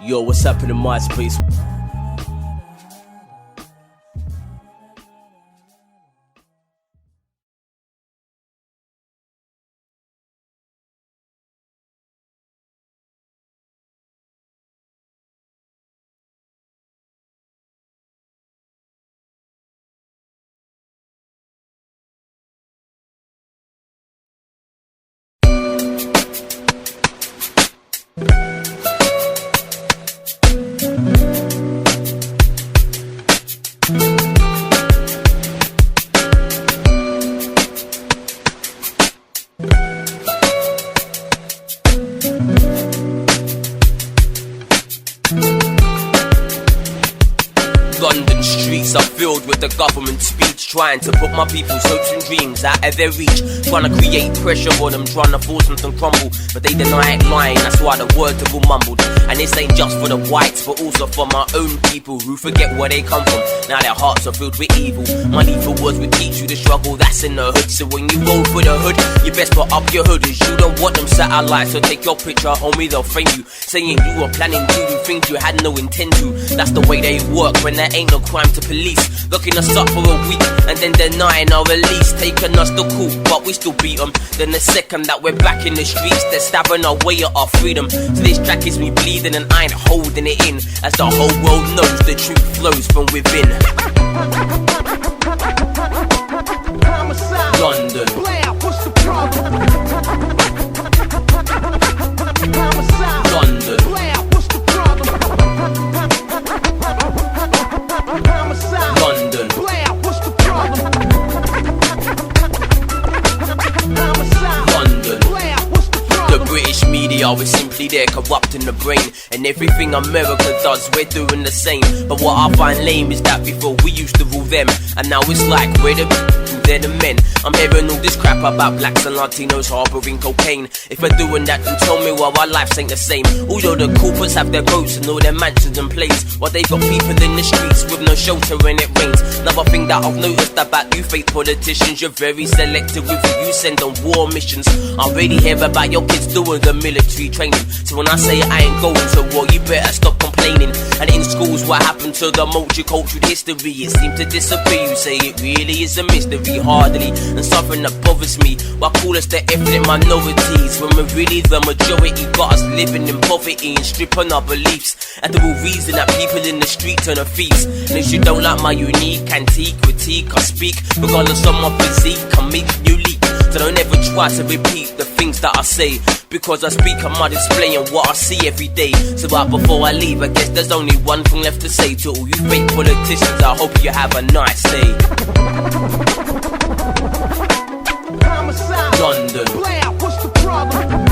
Yo, what's happening in my space? London streets are filled with the government speech, trying to put my people's hopes and dreams out of their reach, trying to create pressure on them, trying to force them to crumble, but they deny it lying, that's why the words are all mumbled. And this ain't just for the whites, but also for my own people who forget where they come from. Now their hearts are filled with evil. My lethal words will teach you the struggle that's in the hood. So when you roll for the hood, you best put up your hood, as you don't want them satellites. So take your picture, homie, they'll frame you, saying you were planning to do things you had no intent to. That's the way they work when there ain't no crime to police, locking us up for a week and then denying our release, taking us to court but we still beat them. Then the second that we're back in the streets, they're stabbing our way at our freedom. So this track is me bleeding and I ain't holding it in, as the whole world knows the truth flows from within. London, what's the problem? London, What's the problem? London, What's the problem? London. What's the The problem? British media is simply there corrupting the brain, and everything America does we're doing the same. But what I find lame is that before we used to rule them, and now it's like we're the they're the men. I'm hearing all this crap about blacks and Latinos harboring cocaine. If we're doing that, then tell me why our lives ain't the same. Although the culprits have their boats and all their mansions and planes, while they got people in the streets with no shelter when it rains. Another thing that I've noticed about you fake politicians, you're very selective with who you send on war missions. I already hear about your kids doing the military training, so when I say I ain't going to war, you better stop complaining. And in schools, what happened to the multicultural history? It seemed to disappear. You say it really is a mystery, hardly, and something that bothers me. Why call us the ethnic minorities when we're really the majority? Got us living in poverty and stripping our beliefs, and the real reason that people in the street turn to thieves. And if you don't like my unique antique critique, I speak regardless of my physique, I make you leak. So don't ever try to repeat the things that I say, because I speak, I'm not displaying what I see every day. So right before I leave, I guess there's only one thing left to say to all you fake politicians. I hope you have a nice day. Homicide. London, What's the problem?